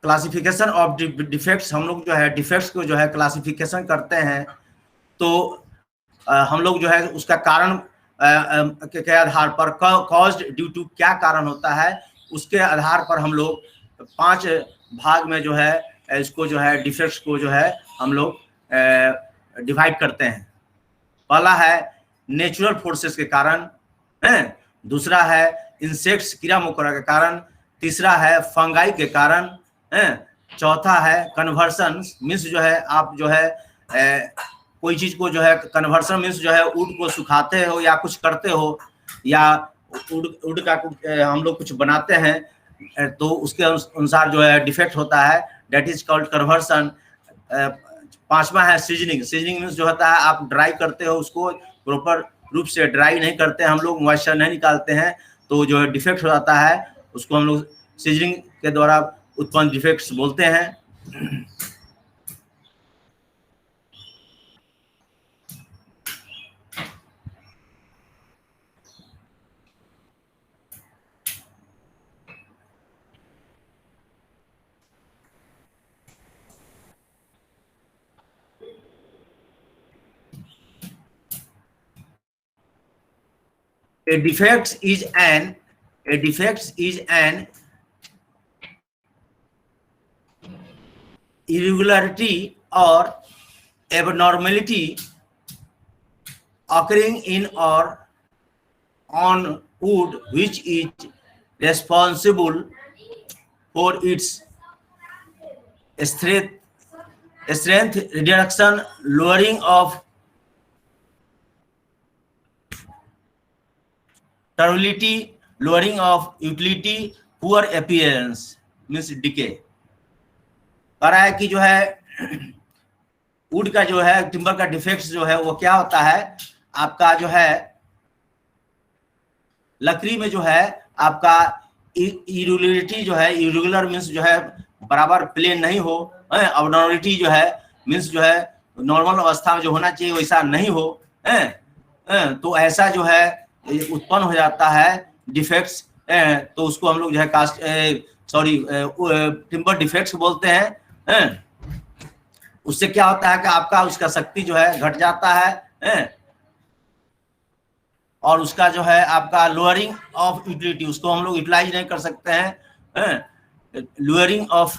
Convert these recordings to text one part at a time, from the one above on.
Classification of defects, हम लोग जो है डिफेक्ट्स को जो है क्लासिफिकेशन करते हैं, तो हम लोग जो है उसका कारण के आधार पर कॉज्ड ड्यू टू क्या कारण होता है, उसके आधार पर हम लोग 5 भाग में जो है इसको जो है डिफेक्ट्स को जो है हम लोग डिवाइड करते हैं। पहला है नेचुरल फोर्सेस के कारण, दूसरा है इंसेक्ट्स कीड़ा मकोड़ा के कारण, तीसरा है फंगाई के कारण, चौथा है कन्वर्सन मीन्स जो है आप जो है कोई चीज को जो है कन्वर्सन मीन्स जो है वुड को सुखाते हो या कुछ करते हो, या वुड का हम लोग कुछ बनाते हैं तो उसके अनुसार जो है डिफेक्ट होता है, दैट इज कॉल्ड कन्वर्सन। पांचवा है सीजनिंग। सीजनिंग मीन्स जो होता है आप ड्राई करते हो उसको, प्रॉपर रूप से ड्राई नहीं करते हैं हम लोग, मॉइस्चर नहीं निकालते हैं, तो जो है डिफेक्ट हो जाता है, उसको हम लोग सीजनिंग के द्वारा उत्पन्न डिफेक्ट्स बोलते हैं। A defect is an irregularity or abnormality occurring in or on wood which is responsible for its strength reduction, lowering of durability, lowering of utility, poor appearance means decay। कह रहा है कि जो है वुड का जो है टिम्बर का डिफेक्ट्स जो है वो क्या होता है, आपका जो है लकड़ी में जो है आपका इरेगुलरिटी जो है, इरेगुलर मीन्स जो है बराबर प्लेन नहीं हो, अबनॉर्मलिटी जो है मीन्स जो है नॉर्मल अवस्था में जो होना चाहिए वैसा नहीं हो, तो ऐसा जो है उत्पन्न हो जाता है डिफेक्ट्स, तो उसको हम लोग जो है टिम्बर डिफेक्ट्स बोलते हैं। उससे क्या होता है कि आपका उसका शक्ति जो है घट जाता है, और उसका जो है आपका लोअरिंग ऑफ यूटिलिटी, उसको हम लोग यूटिलाइज नहीं कर सकते हैं। Lowering of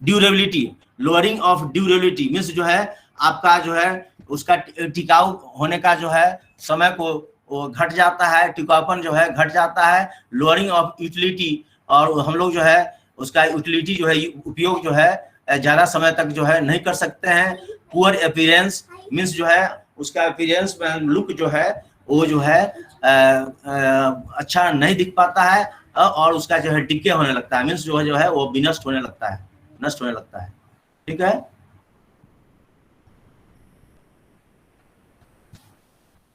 durability, lowering of durability means जो है आपका जो है उसका टिकाऊ होने का जो है समय को घट जाता है, टिकाऊपन जो है घट जाता है। लोअरिंग ऑफ यूटिलिटी, और हम लोग जो है उसका यूटिलिटी जो है उपयोग जो है ज्यादा समय तक जो है नहीं कर सकते हैं। पुअर अपीयरेंस मीन्स जो है उसका अपीयरेंस में लुक जो है वो जो है अच्छा नहीं दिख पाता है, और उसका जो है डिके होने लगता है, मीन्स जो है वो विनष्ट होने लगता है, नष्ट होने लगता है। ठीक है,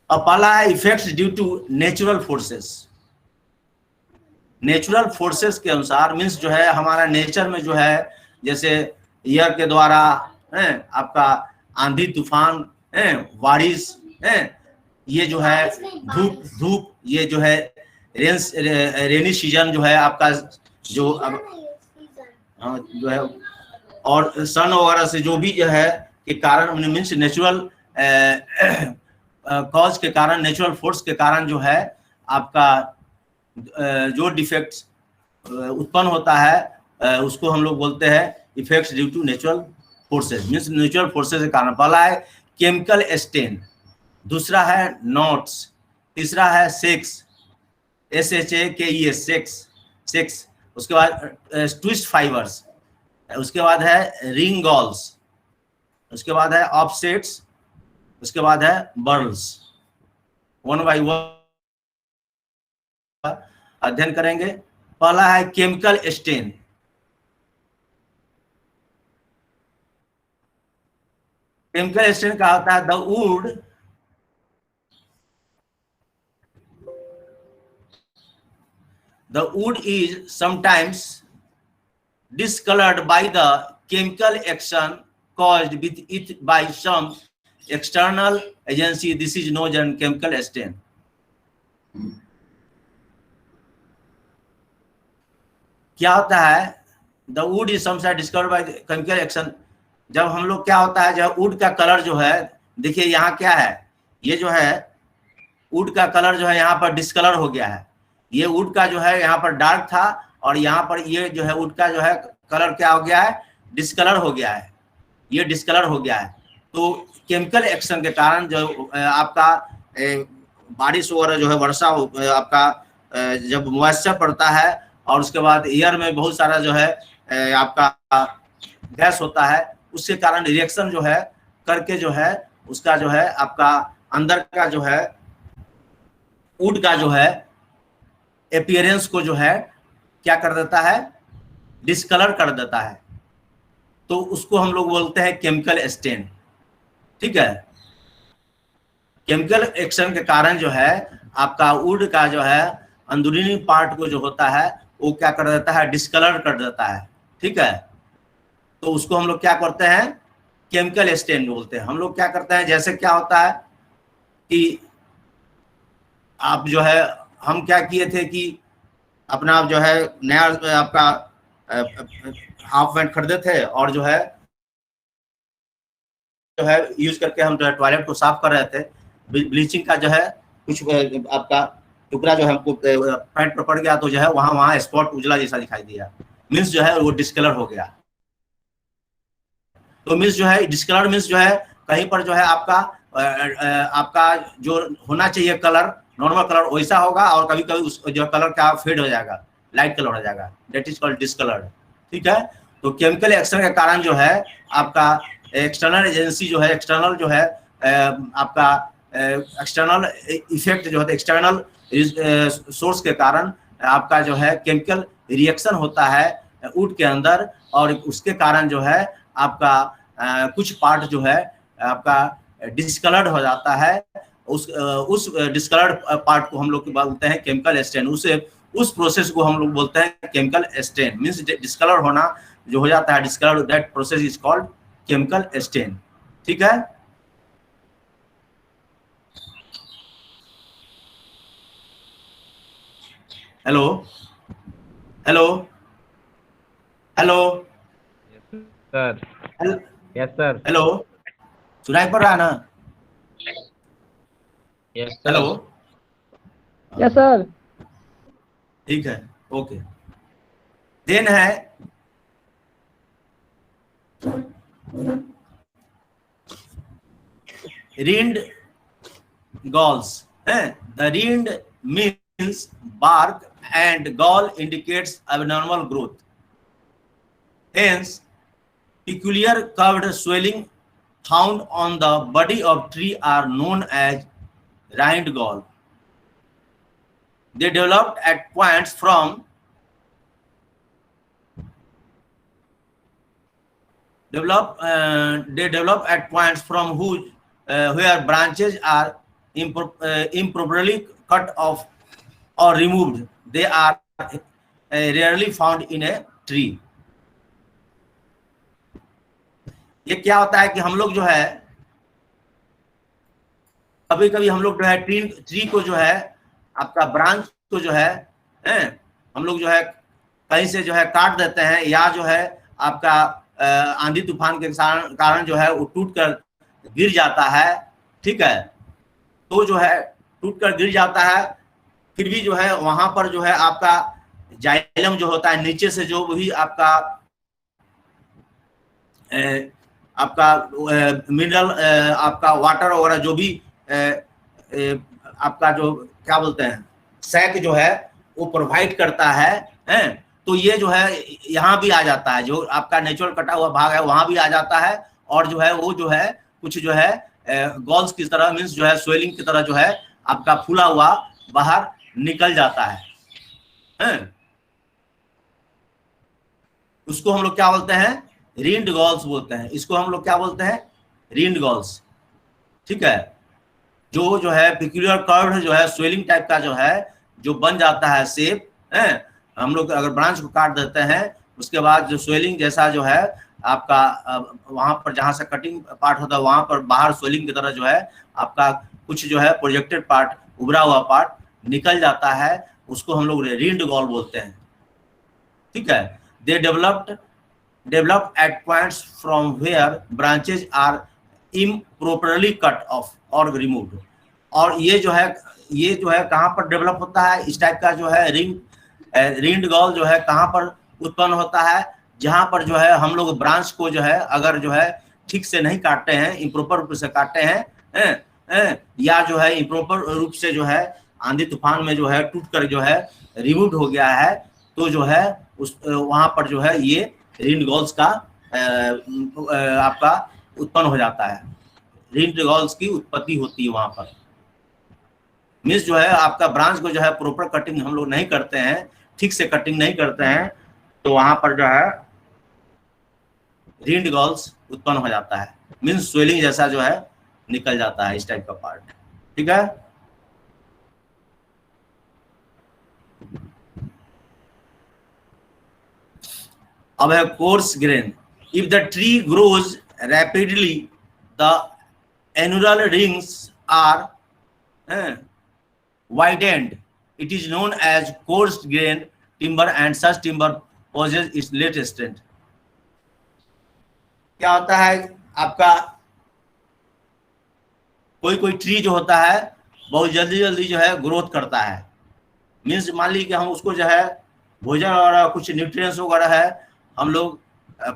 अब पहला है effects due to natural forces. Natural forces के अनुसार मीन्स जो है हमारा नेचर में जो है जैसे एयर के द्वारा आपका आंधी तूफान, बारिश, ये जो है धूप, ये जो है रेनी सीजन जो है आपका जो अब जो है, और सन वगैरह से जो भी जो है के कारण मीन्स नेचुरल कॉज के कारण, नेचुरल फोर्स के कारण जो है आपका जो डिफेक्ट्स उत्पन्न होता है उसको हम लोग बोलते हैं effects due to natural forces, means natural forces के कारण। पहला है केमिकल स्टेन, दूसरा है नॉट्स, तीसरा है सेक्स, SHAKES सेक्स, उसके बाद ट्विस्ट फाइबर्स, उसके बाद है रिंग गॉल्स, उसके बाद है ऑफसेट्स, उसके बाद है बर्ल्स। वन बाय वन अध्ययन करेंगे। पहला है केमिकल स्टेन। केमिकल स्टेन का होता है the wood is sometimes discolored by the chemical action caused with it by some external agency. This is known as chemical stain. क्या होता है the wood is sometimes discovered by chemical action. जब हम लोग क्या होता है, जब वुड का कलर जो है, देखिए यहाँ क्या है, ये जो है वुड का कलर जो है यहाँ पर डिस्कलर हो गया है। ये वुड का जो है यहाँ पर डार्क था और यहाँ पर ये जो है वुड का जो है कलर क्या हो गया है, डिस्कलर हो गया है, ये डिस्कलर हो गया है। तो केमिकल एक्शन के कारण जो आपका बारिश वगैरह जो है, वर्षा आपका जब मॉइस्चर पड़ता है और उसके बाद एयर में बहुत सारा जो है आपका गैस होता है, उसके कारण रिएक्शन जो है करके जो है उसका जो है आपका अंदर का जो है वुड का जो है अपीयरेंस को जो है क्या कर देता है, डिस्कलर कर देता है। तो उसको हम लोग बोलते हैं केमिकल स्टेन। ठीक है, केमिकल एक्शन के कारण जो है आपका वुड का जो है अंदरूनी पार्ट को जो होता है वो क्या कर देता है, डिस्कलर कर देता है। ठीक है, तो उसको हम लोग क्या करते हैं, केमिकल स्टेन बोलते हैं। हम लोग क्या करते हैं, जैसे क्या होता है कि आप जो है, हम क्या किए थे कि अपना जो है नया आपका हाफ पैंट खरीदे थे और जो है यूज करके हम जो है टॉयलेट को साफ कर रहे थे, ब्लीचिंग का जो है कुछ आपका टुकड़ा जो है हमको पैंट पर पड़ गया, तो जो है वहां स्पॉट उजला जैसा दिखाई दिया, मीन्स जो है वो डिस्कलर हो गया। तो मीन्स जो है डिस्कलर मीन्स जो है कहीं पर जो है आपका जो होना चाहिए कलर, नॉर्मल कलर वैसा होगा और कभी कभी उस जो कलर क्या फेड हो जाएगा, लाइट कलर हो जाएगा, दैट इज कॉल्ड डिस्कलर। ठीक है, तो केमिकल एक्शन के कारण जो है आपका एक्सटर्नल एजेंसी जो है, एक्सटर्नल जो है आपका एक्सटर्नल इफेक्ट जो है, एक्सटर्नल सोर्स के कारण आपका जो है केमिकल रिएक्शन होता है वुड के अंदर, और उसके कारण जो है आपका कुछ पार्ट जो है आपका डिस्कलर्ड हो जाता है। उस डिस्कलर्ड पार्ट को हम लोग बोलते हैं केमिकल स्टेन। उस प्रोसेस को हम लोग बोलते हैं केमिकल स्टेन, मींस डिस्कलर होना जो हो जाता है, discolour, that process is called chemical stain. ठीक है, hello hello hello sir. Yes sir. Hello, सुनाई पड़ रहा है ना? Yes sir. Hello, yes sir. ठीक है, ओके। देन है rind galls. The rind means bark and gall indicates abnormal growth. Hence, peculiar curved swelling found on the body of tree are known as rind gall. They developed at points from they develop at points from where branches are improperly cut off or removed. They are rarely found in a tree. ये क्या होता है कि हम लोग जो है कभी कभी हम लोग जो है ट्री को जो है आपका ब्रांच को जो है हम लोग जो है कहीं से जो है काट देते हैं, या जो है आपका आंधी तूफान के कारण जो है वो टूट कर गिर जाता है। ठीक है, तो जो है टूट कर गिर जाता है, फिर भी जो है वहां पर जो है आपका जाइलम जो होता है नीचे से, जो भी आपका मिनरल आपका वाटर वगैरह जो भी आपका जो क्या बोलते हैं सैक जो है वो प्रोवाइड करता है, तो ये जो है यहाँ भी आ जाता है, जो आपका नेचुरल कटा हुआ भाग है वहां भी आ जाता है, और जो है वो जो है कुछ जो है गॉल्स की तरह, मीन्स जो है स्वेलिंग की तरह जो है आपका फूला हुआ बाहर निकल जाता है। उसको हम लोग क्या बोलते हैं, रिंड गॉल्स बोलते हैं। इसको हम लोग क्या बोलते हैं, रिंड गॉल्स। ठीक है, जो है पिक्यूलियर कर्व जो है स्वेलिंग टाइप का जो है जो बन जाता है शेप, हम लोग अगर ब्रांच को काट देते हैं उसके बाद जो स्वेलिंग जैसा जो है आपका वहां पर जहां से कटिंग पार्ट होता है वहां पर बाहर स्वेलिंग की तरह जो है आपका कुछ जो है प्रोजेक्टेड पार्ट, उभरा हुआ पार्ट निकल जाता है, उसको हम लोग रिंड गॉल बोलते हैं। ठीक है, they develop at points from where branches are improperly cut off or removed। और ये जो है कहाँ पर डेवलप होता है, इस टाइप का जो है रिंड गॉल जो है कहाँ पर उत्पन्न होता है, जहां पर जो है हम लोग ब्रांच को जो है अगर जो है ठीक से नहीं काटते हैं, इम्प्रॉपर रूप से काटते हैं या जो है इम्प्रॉपर रूप से जो है आंधी तूफान में जो है टूट कर जो है रिमूव हो गया है, तो जो है उस वहां पर जो है ये रिंड गॉल्स का आपका उत्पन्न हो जाता है, रिंड गॉल्स की उत्पत्ति होती है वहां पर। मीन्स जो है आपका ब्रांच को जो है प्रॉपर कटिंग हम लोग नहीं करते हैं, ठीक से कटिंग नहीं करते हैं, तो वहां पर जो है रिंड गॉल्स उत्पन्न हो जाता है, मीन्स स्वेलिंग जैसा जो है निकल जाता है, इस टाइप का पार्ट। ठीक है, अब है coarse grain. If the tree grows rapidly the annular rings are widened, it is known as coarse grain timber and such timber possesses its late strength। क्या होता है आपका कोई ट्री जो होता है बहुत जल्दी जो है ग्रोथ करता है, मीन्स मान लीजिए कि हम उसको जो है भोजन और कुछ न्यूट्रिएंट्स वगैरह है हम लोग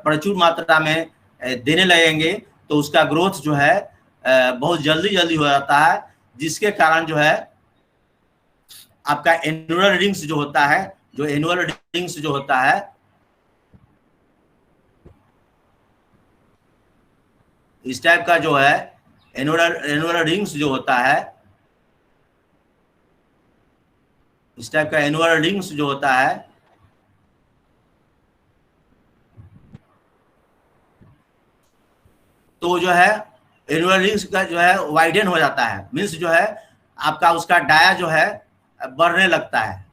प्रचुर मात्रा में देने लगेंगे तो उसका ग्रोथ जो है बहुत जल्दी हो जाता है, जिसके कारण जो है आपका एनुलर रिंग्स जो होता है, इस टाइप का जो है एनुलर रिंग्स जो होता है, इस टाइप का एनुलर रिंग्स जो होता है तो जो है एनुलर रिंग्स का जो है वाइडन हो जाता है, मीन्स जो है आपका उसका डाया जो है बढ़ने लगता है,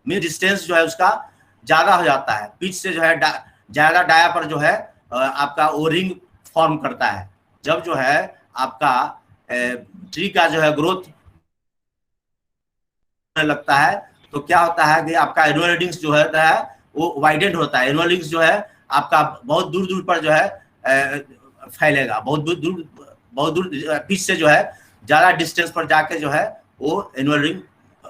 मीन डिस्टेंस जो है उसका ज्यादा हो जाता है, पिच से जो है ज्यादा डाया पर जो है आपका वो रिंग फॉर्म करता है। जब जो है आपका ट्री का जो है ग्रोथ लगता है तो क्या होता है कि आपका एनुअल रिंग्स जो है वो वाइडेंड होता है, एनुअल रिंग्स जो है आपका बहुत दूर पर जो है फैलेगा, बहुत दूर पिच से जो है ज्यादा डिस्टेंस पर जाके जो है वो एनुअल रिंग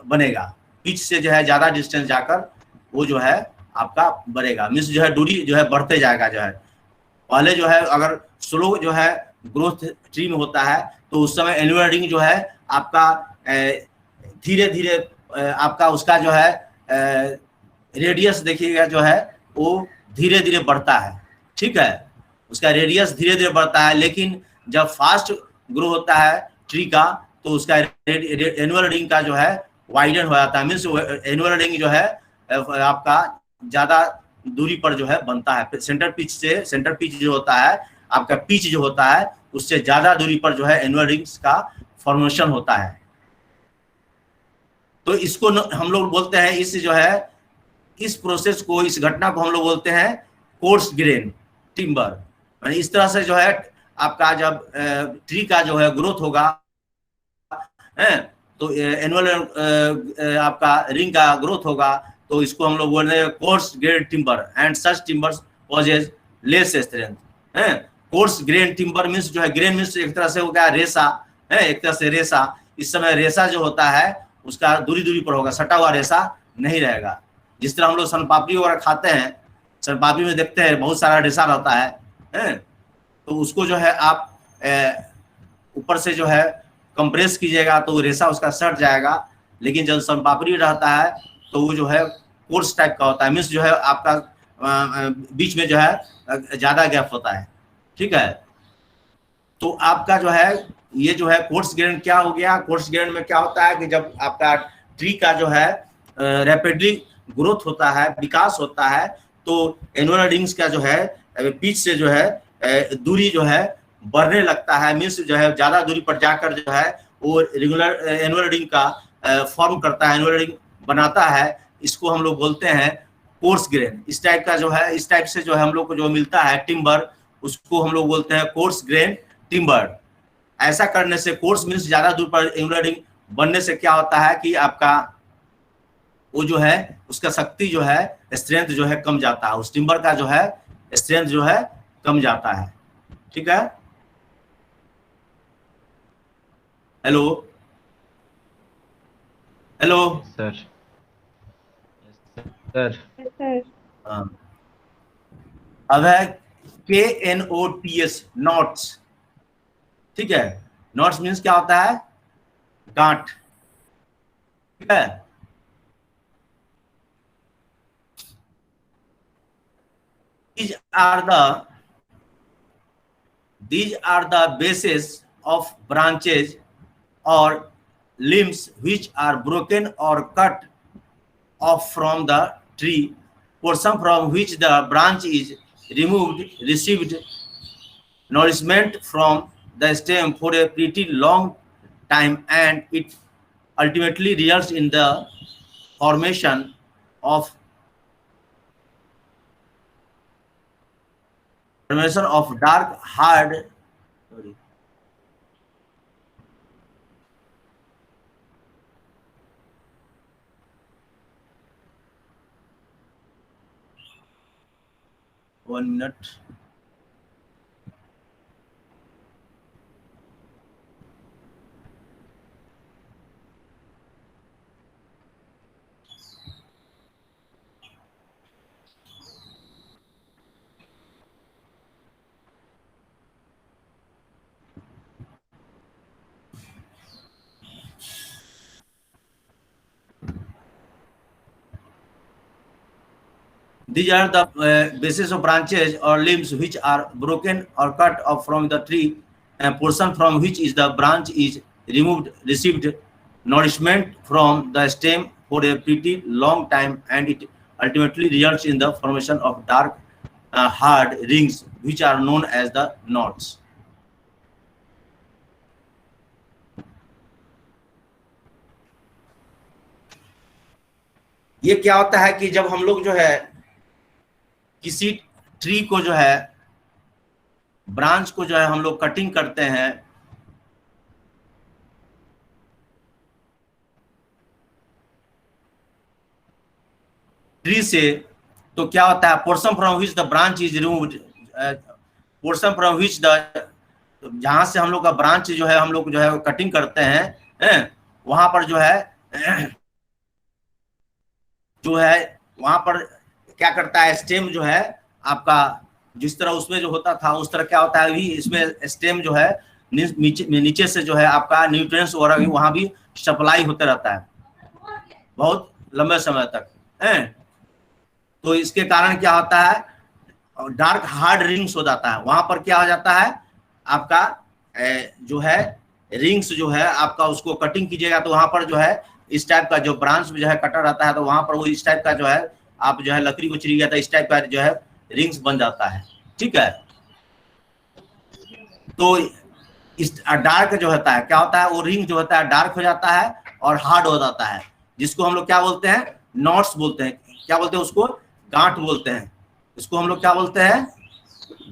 बनेगा, पिच से जो है ज्यादा डिस्टेंस जाकर वो जो है आपका बढ़ेगा, मीन्स जो है दूरी जो है बढ़ते जाएगा। जो है पहले जो है अगर स्लो जो है ग्रोथ ट्री में होता है तो उस समय एनुअल रिंग जो है आपका धीरे आपका उसका जो है रेडियस देखिएगा जो है वो धीरे बढ़ता है। ठीक है, उसका रेडियस धीरे बढ़ता है, लेकिन जब फास्ट ग्रो होता है ट्री का तो उसका एनुअल रिंग का जो है वाइडन हो जाता है, मीन्स एनुअल रिंग जो है आपका ज्यादा दूरी पर जो है बनता है, सेंटर पिच जो होता है आपका पिच जो होता है उससे ज्यादा दूरी पर जो है एनुअल रिंग्स का फॉर्मेशन होता है। तो इसको हम लोग बोलते हैं इस प्रोसेस को, इस घटना को हम लोग बोलते हैं कोर्स ग्रेन टिम्बर। इस तरह से जो है आपका जब ट्री का जो है ग्रोथ होगा तो एनुअल आपका रिंग का ग्रोथ होगा तो इसको हम लोग बोल रहे हैं coarse grain timber and such timbers possess less strength. Coarse grain timber means जो है ग्रेन मीन्स एक तरह से हो गया रेसा है, एक तरह से रेसा। इस समय रेसा जो होता है उसका दूरी पर होगा, सटा हुआ रेसा नहीं रहेगा। जिस तरह हम लोग सनपापड़ी वगैरह खाते हैं, सनपापड़ी में देखते हैं बहुत सारा रेसा रहता है तो उसको जो है आप ऊपर से जो है कंप्रेस कीजिएगा तो रेसा उसका सट जाएगा, लेकिन जब सनपापड़ी रहता है तो वो जो है कोर्स टाइप का होता है, मीन्स जो है आपका बीच में जो है ज्यादा गैप होता है। ठीक है, तो आपका जो है ये जो है कोर्स ग्रेन क्या हो गया, कोर्स ग्रेन में क्या होता है कि जब आपका ट्री का जो है रैपिडली ग्रोथ होता है, विकास होता है, तो एनुअल रिंग्स का जो है पिच से जो है दूरी जो है बढ़ने लगता है, मीन्स जो है ज्यादा दूरी पर जाकर जो है वो रेगुलर एनुअल रिंग का फॉर्म करता है, एनुअल रिंग बनाता है। इसको हम लोग बोलते हैं कोर्स ग्रेन। इस टाइप का जो है, इस टाइप से जो है हम लोग को जो मिलता है टिम्बर, उसको हम लोग बोलते हैं कोर्स ग्रेन टिम्बर। ऐसा करने से कोर्स मीन्स ज्यादा दूर पर एनुअल रिंग बनने से क्या होता है कि आपका वो जो है उसका शक्ति जो है, स्ट्रेंथ जो है कम जाता है, उस टिम्बर का जो है स्ट्रेंथ जो है कम जाता है। ठीक है, हेलो हेलो सर। सर हाँ। अब है KNOTS, नॉट्स। ठीक है, नॉट्स मीन्स क्या होता है, गांठ। ठीक है, these are the bases of branches or limbs which are broken or cut off from the tree, portion from which the branch is removed, received nourishment from the stem for a pretty long time, and it ultimately results in the formation of dark hard, sorry, 1 minute. These are the bases of branches or limbs which are broken or cut off from the tree, a portion from which is the branch is removed, received nourishment from the stem for a pretty long time, and it ultimately results in the formation of dark hard rings which are known as the knots. ये क्या होता है कि जब हम लोग जो है किसी ट्री को जो है, ब्रांच को जो है हम लोग कटिंग करते हैं, ट्री से, तो क्या होता है, portion from which the branch is removed, portion from which the, जहां से हम लोग का ब्रांच जो है हम लोग जो है कटिंग करते हैं, वहां पर जो है वहां पर क्या करता है, स्टेम जो है आपका जिस तरह उसमें जो होता था उस तरह क्या होता है, अभी इसमें स्टेम जो है नीचे से जो है आपका न्यूट्रिएंट्स वगैरह वहां भी सप्लाई होता रहता है बहुत लंबे समय तक है। तो इसके कारण क्या होता है, डार्क हार्ड रिंग्स हो जाता है, वहां पर क्या हो जाता है आपका जो है रिंग्स जो है आपका, उसको कटिंग कीजिएगा तो वहां पर जो है इस टाइप का जो ब्रांच जो है कटा रहता है, तो वहां पर वो इस टाइप का जो है आप जो है लकड़ी को चिरी गया था, इस टाइप का जो है रिंग्स बन जाता है। ठीक है, तो इस डार्क जो होता है क्या होता है, वो रिंग जो होता है डार्क हो जाता है और हार्ड हो जाता है, जिसको हम लोग क्या बोलते हैं, नॉट्स बोलते हैं। क्या बोलते हैं उसको, गांठ बोलते हैं, इसको हम लोग क्या बोलते हैं,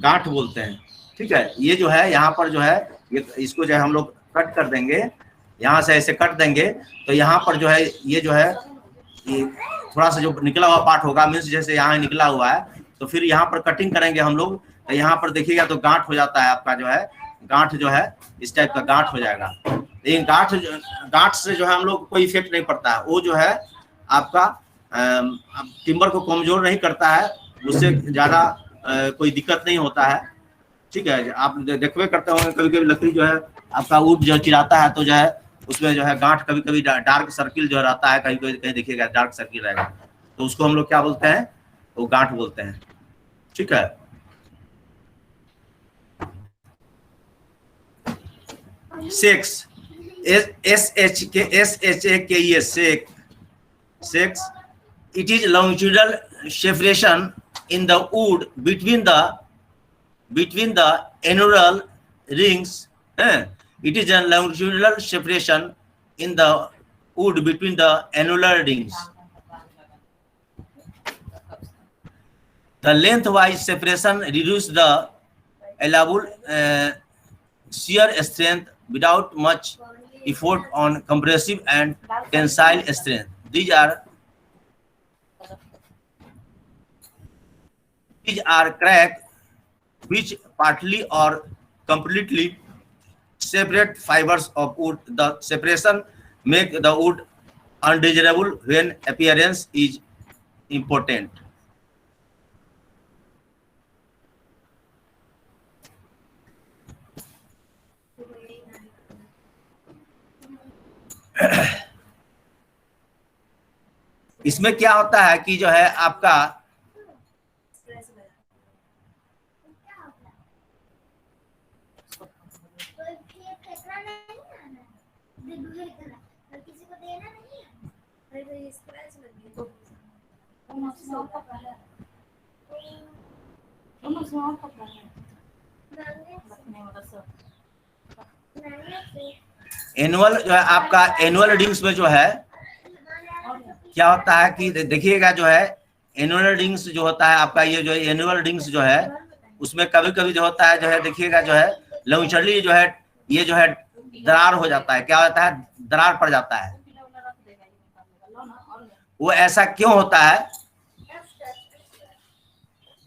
गांठ बोलते हैं। ठीक है, ये जो है यहाँ पर जो है ये, इसको जो है हम लोग कट कर देंगे, यहाँ से ऐसे कट देंगे, तो यहाँ पर जो है ये जो है ये थोड़ा सा जो निकला हुआ पार्ट होगा, मीन्स जैसे यहाँ निकला हुआ है, तो फिर यहाँ पर कटिंग करेंगे हम लोग, तो यहाँ पर देखिएगा तो गांठ हो जाता है आपका, जो है गांठ जो है इस टाइप का गांठ हो जाएगा। लेकिन गांठ से जो है हम लोग कोई इफेक्ट नहीं पड़ता है, वो जो है आपका टिम्बर को कमजोर नहीं करता है, उससे ज्यादा कोई दिक्कत नहीं होता है। ठीक है, आप देखवे करते होंगे कभी कभी लकड़ी जो है आपका वुड जो चिराता है तो जो है उसमें जो है गांठ कभी कभी डार्क सर्किल जो रहता है, कहीं कहीं देखिएगा डार्क सर्किल रहेगा, तो उसको हम लोग क्या बोलते हैं, वो गांठ बोलते हैं। ठीक है, sex, SHAKES, sex, it is longitudinal separation in the wood between the annular rings. It is a longitudinal separation in the wood between the annular rings. The lengthwise separation reduces the allowable shear strength without much effort on compressive and tensile strength. These are these are crack which partly or completely separate fibers of wood. The separation make the wood undesirable when appearance is important. इसमें क्या होता है कि जो है आपका annual जो है आपका एनुअल रीडिंग्स में जो है क्या होता है कि देखिएगा जो है एनुअल रीडिंग्स जो होता है आपका ये जो एनुअल रीडिंग्स जो है उसमें कभी कभी जो होता है जो है देखिएगा जो है लॉन्चरली जो है ये जो है दरार हो जाता है, क्या होता है दरार पड़ जाता है। वो ऐसा क्यों होता है?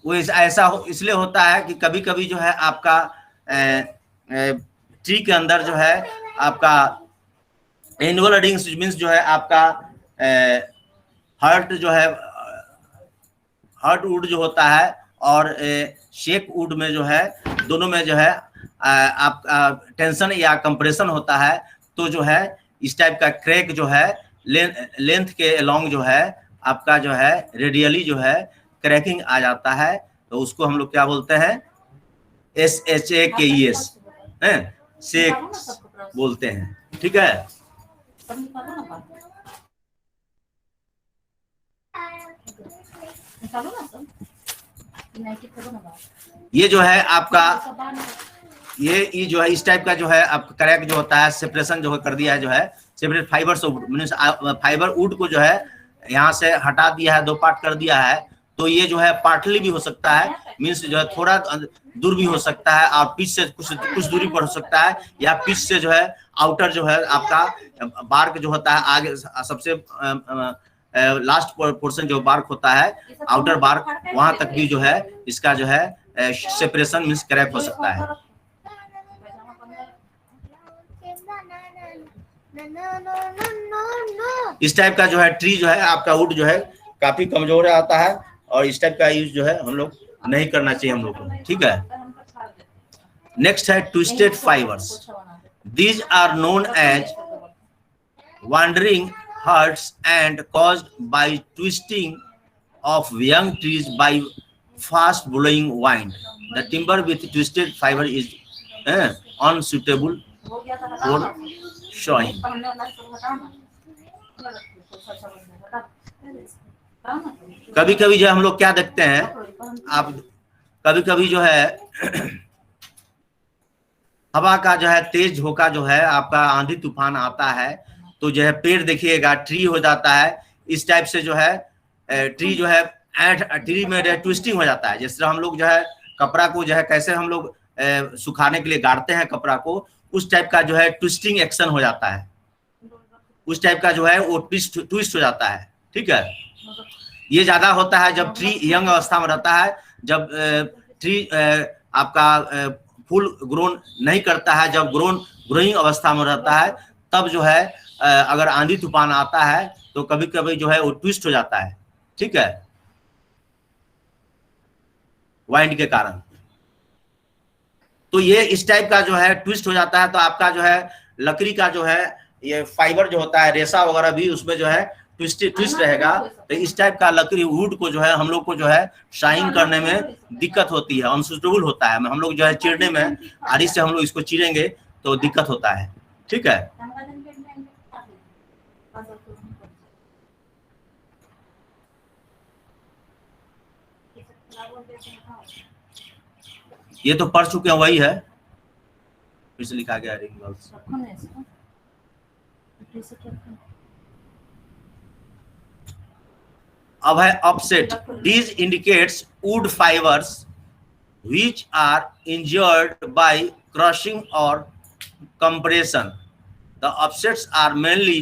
वो ऐसा इसलिए होता है कि कभी कभी जो है आपका ट्री के अंदर जो है आपका एनुअल रीडिंग्स मीन्स जो है आपका हर्ट जो है हर्ट वुड जो होता है और शेक वुड में जो है दोनों में जो है आपका टेंशन या कंप्रेशन होता है, तो जो है इस टाइप का क्रैक जो है लेंथ के अलोंग जो है आपका जो है रेडियली जो है क्रैकिंग आ जाता है, तो उसको हम लोग क्या बोलते हैं SHAKES शेक बोलते हैं। ठीक है, ये जो है आपका ये जो है इस टाइप का जो है आपका क्रैक जो होता है सेपरेशन जो कर दिया है जो है separate fibre means fibre would को जो है यहाँ से हटा दिया है, दो पार्ट कर दिया है, तो ये जो है पार्टली भी हो सकता है मीन्स जो है थोड़ा दूर भी हो सकता है और पिच से कुछ दूरी पर हो सकता है, या पिच से जो है आउटर जो है आपका बार्क जो होता है आगे सबसे लास्ट पोर्शन जो बार्क होता है आउटर बार्क वहां तक भी जो है इसका जो है सेपरेशन मीन्स क्रैक हो सकता है। इस टाइप का जो है ट्री जो है आपका वुड जो है काफी कमजोर आता है और इस टाइप का यूज जो है हम लोग नहीं करना चाहिए हम लोग को। ठीक है, नेक्स्ट है twisted fibres. These are known as wandering hurts and caused by twisting of young trees by fast blowing wind. The timber with twisted fiber is unsuitable for sawing. कभी कभी जो हम लोग क्या देखते हैं आप कभी कभी जो है हवा का जो है तेज झोंका जो है आपका आंधी तूफान आता है, तो जो है पेड़ देखिएगा ट्री हो जाता है इस टाइप से जो है ट्री जो है ट्री में ट्विस्टिंग हो जाता है। जैसे हम लोग जो है कपड़ा को जो है कैसे हम लोग सुखाने के लिए गाड़ते हैं कपड़ा को, उस टाइप का जो है ट्विस्टिंग एक्शन हो जाता है, उस टाइप का जो है वो ट्विस्ट हो जाता है। ठीक है, ये ज्यादा होता है जब ट्री यंग अवस्था में रहता है, जब ट्री आपका फुल ग्रोन नहीं करता है, जब ग्रोइंग अवस्था में रहता है, तब जो है अगर आंधी तूफान आता है तो कभी कभी जो है वो ट्विस्ट हो जाता है। ठीक है, वाइंड के कारण, तो ये इस टाइप का जो है ट्विस्ट हो जाता है, तो आपका जो है लकड़ी का जो है ये फाइबर जो होता है रेशा वगैरह भी उसमें जो है ट्विस्ट रहेगा, तो इस टाइप का लकड़ी वुड को जो है हम लोग को जो है शाइन करने में दिक्कत होती है, अनसूटेबल होता है। हम लोग जो है चीरने में आरी से हम लोग इसको चीरेंगे तो दिक्कत होता है। ठीक है, ये तो पढ़ चुके हैं वही है, फिर से लिखा गया अब है offset. These indicates wood fibers which are injured by crushing or compression. The offsets are mainly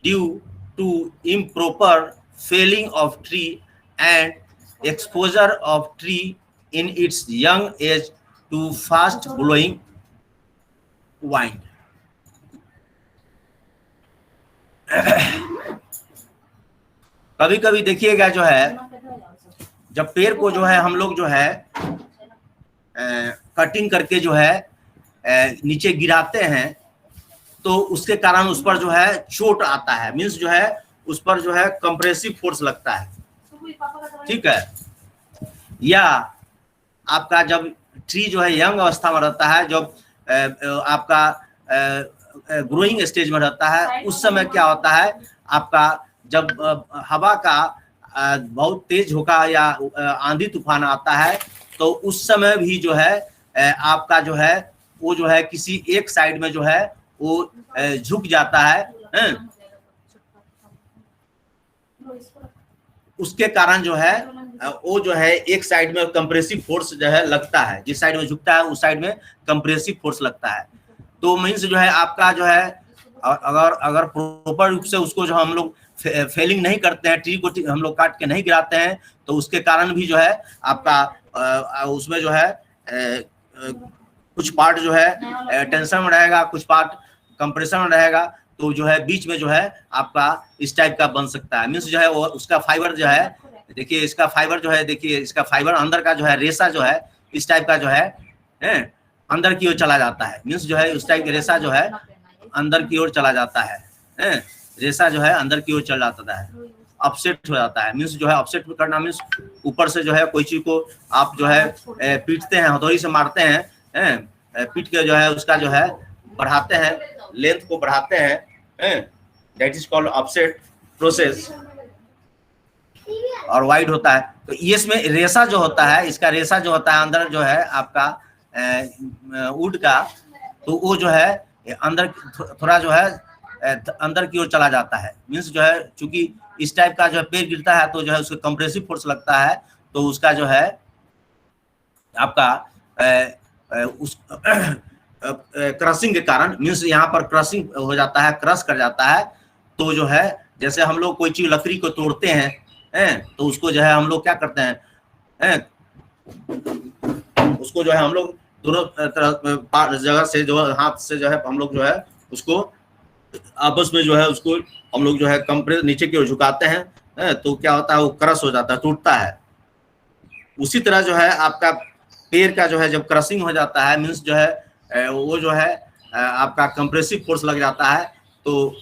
due to improper felling of tree and exposure of tree in its young age to fast blowing wind. कभी कभी देखिएगा जो है जब पेड़ को जो है हम लोग जो है कटिंग करके जो है नीचे गिराते हैं तो उसके कारण उस पर जो है चोट आता है, मीन्स जो है उस पर जो है कंप्रेसिव फोर्स लगता है, ठीक है। या आपका जब ट्री जो है यंग अवस्था में रहता है, जब आपका ग्रोइंग स्टेज में रहता है, उस समय क्या होता है आपका जब हवा का बहुत तेज झोंका या आंधी तूफान आता है तो उस समय भी जो है आपका जो है वो जो है किसी एक साइड में जो है वो झुक जाता है, उसके कारण जो है वो जो है एक साइड में कंप्रेसिव फोर्स जो है लगता है, जिस साइड में झुकता है उस साइड में कंप्रेसिव फोर्स लगता है। तो मीन्स जो है आपका जो है अगर प्रॉपर रूप से उसको जो हम लोग फेलिंग नहीं करते हैं, ट्री को हम लोग काट के नहीं गिराते हैं, तो उसके कारण भी जो है आपका उसमें जो है कुछ पार्ट जो है टेंशन में रहेगा, कुछ पार्ट कंप्रेशन में रहेगा, तो जो है बीच में जो है आपका इस टाइप का बन सकता है। मीन्स जो है वो उसका फाइबर जो है, देखिए इसका फाइबर जो है, देखिए इसका फाइबर अंदर का जो है रेशा जो है इस टाइप का जो है अंदर की ओर चला जाता है। मीन्स जो है उस टाइप का रेशा जो है अंदर की ओर चला जाता है, रेशा जो है अंदर की ओर चल जाता है, अपसेट हो जाता है। मीन्स जो है अपसेट करना मीन्स ऊपर से जो है कोई चीज को आप जो है पीटते हैं, हथौड़ी से मारते हैं, पीट के जो है उसका जो है बढ़ाते हैं, लेंथ को बढ़ाते हैं, that is called upset process, और वाइड होता है। तो इसमें रेशा जो होता है, इसका रेशा जो होता है अंदर जो है आपका वुड का, तो वो जो है अंदर थोड़ा जो है अंदर की ओर चला जाता है। मीन्स जो है चूंकि इस टाइप का जो है पेड़ गिरता है तो जो है उसको कंप्रेसिव फोर्स लगता है, तो उसका जो है आपका उस क्रशिंग के कारण, मीन्स यहाँ पर क्रशिंग हो जाता है, क्रश कर जाता है। तो जो है जैसे हम लोग कोई चीज लकड़ी को तोड़ते हैं तो उसको जो है हम लोग क्या करते हैं, उसको जो है हम लोग दोनों जगह से जो हाथ से जो है हम लोग जो है उसको आपस में जो है उसको हम लोग जो है कंप्रेस नीचे की ओर झुकाते हैं, तो क्या होता है वो क्रश हो जाता है, टूटता है। उसी तरह जो है आपका पेड़ का जो है जब क्रशिंग हो जाता है, मीन्स जो है वो जो है आपका कंप्रेसिव फोर्स लग जाता है, तो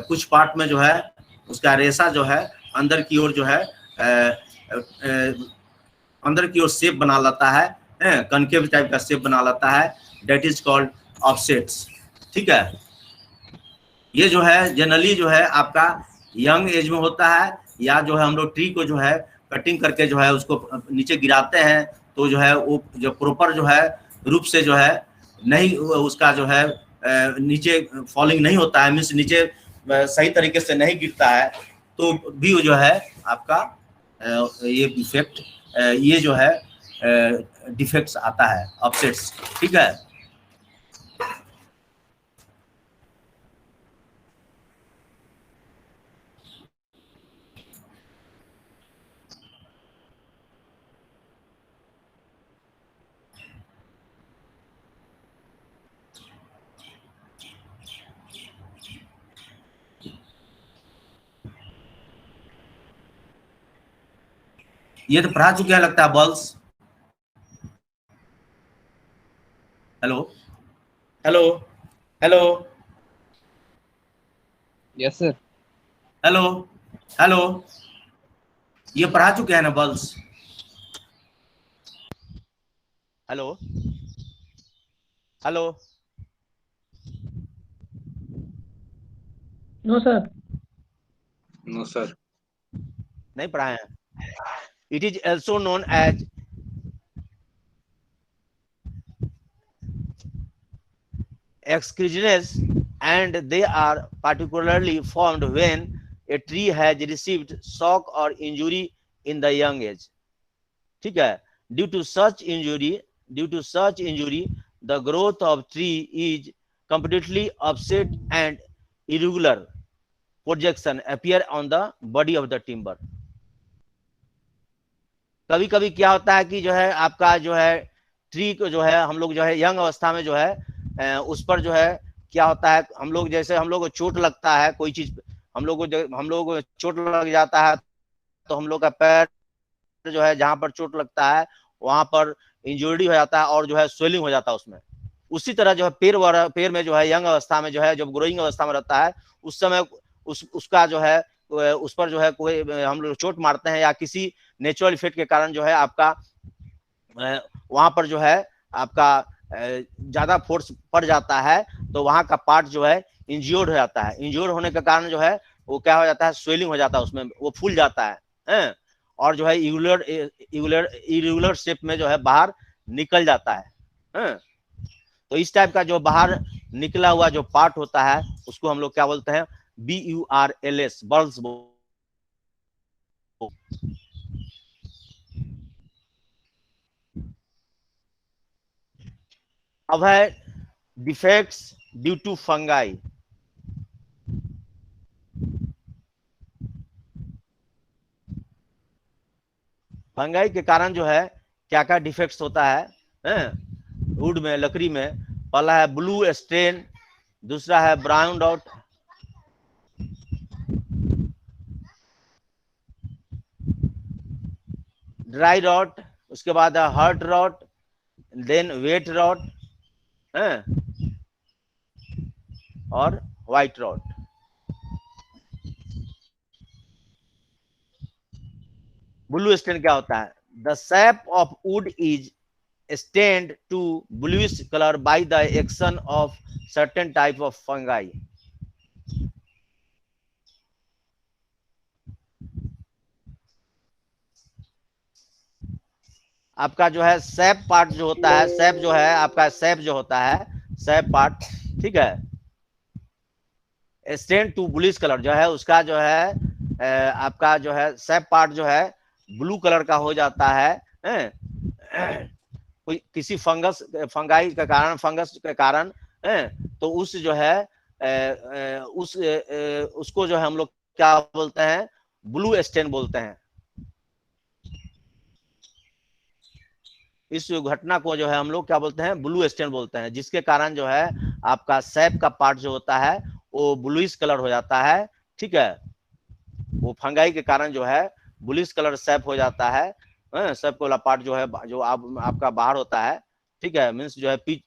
कुछ पार्ट में जो है उसका रेशा जो है अंदर की ओर जो है अंदर की ओर शेप बना लेता है, कनकेव टाइप का शेप बना लेता है, दैट इज कॉल्ड ऑफसेट्स, ठीक है। ये जो है जनरली जो है आपका यंग एज में होता है, या जो है हम लोग ट्री को जो है कटिंग करके जो है उसको नीचे गिराते हैं, तो जो है वो जो प्रॉपर जो है रूप से जो है नहीं उसका जो है नीचे फॉलिंग नहीं होता है, मीन्स नीचे सही तरीके से नहीं गिरता है, तो भी जो है आपका ये डिफेक्ट, ये जो है डिफेक्ट्स आता है, अपसेट्स, ठीक है। ये तो पढ़ा चुके हैं लगता है burls. Hello hello hello yes sir. Hello hello, ये पढ़ा चुके हैं ना burls? Hello hello, no sir. No sir. नहीं पढ़ाए हैं। It is also known as excrogenous, and they are particularly formed when a tree has received shock or injury in the young age, ठीक है। Due to such injury, the growth of tree is completely upset and irregular projection appear on the body of the timber। कभी कभी क्या होता है कि जो है आपका जो है ट्री को जो है हम लोग जो है यंग अवस्था में जो है उस पर जो है क्या होता है, हम लोग जैसे हम लोग को चोट लगता है कोई चीज, हम लोग को चोट लग जाता है तो हम लोग का पैर जो है जहां पर चोट लगता है वहां पर इंजरी हो जाता है और जो है स्वेलिंग हो जाता है उसमें। उसी तरह जो है पैर में जो है यंग अवस्था में जो है जब ग्रोइंग अवस्था में रहता है उस समय उसका जो है उस पर जो है कोई हम लोग चोट मारते हैं या किसी नेचुरल इफेक्ट के कारण जो है आपका वहां पर जो है आपका ज्यादा फोर्स पड़ जाता है तो वहां का पार्ट जो है इंज्योर्ड हो जाता है। इंज्योर्ड होने के कारण जो है वो क्या हो जाता है, स्वेलिंग हो जाता है उसमें, वो फूल जाता है और जो है इरेगुलर शेप में जो है बाहर निकल जाता है। तो इस टाइप का जो बाहर निकला हुआ जो पार्ट होता है उसको हम लोग क्या बोलते हैं, BURLS, बर्ल्स। अब है defects due to fungi. Fungi के कारण जो है क्या क्या डिफेक्ट्स होता है वुड में, लकड़ी में। पहला है ब्लू स्टेन, दूसरा है ब्राउन डॉट, ड्राई रॉट, उसके बाद है heart rot, then wet rot और व्हाइट रॉट। ब्लू स्टेन क्या होता है? The shape of wood is stained to bluish color by the action of certain type of fungi. आपका जो है सैप पार्ट जो होता है, सैप जो है आपका सैप जो होता है, सैप पार्ट, ठीक है, स्टेन टू ब्लूइश कलर जो है उसका जो है आपका जो है सैप पार्ट जो है ब्लू कलर का हो जाता है कोई किसी फंगाई के कारण, फंगस के कारण तो उस जो है उसको जो है हम लोग क्या बोलते हैं, ब्लू स्टेन बोलते हैं। इस घटना को जो है हम लोग क्या बोलते हैं, ब्लू स्टेन बोलते हैं, जिसके कारण जो है आपका सैप का पार्ट जो होता है वो ब्लूइश कलर हो जाता है, ठीक है। वो फंगाई के कारण जो है ब्लूइश कलर सैप हो जाता है। सब वाला पार्ट जो है जो आपका बाहर होता है, ठीक है, मीन्स जो है पिच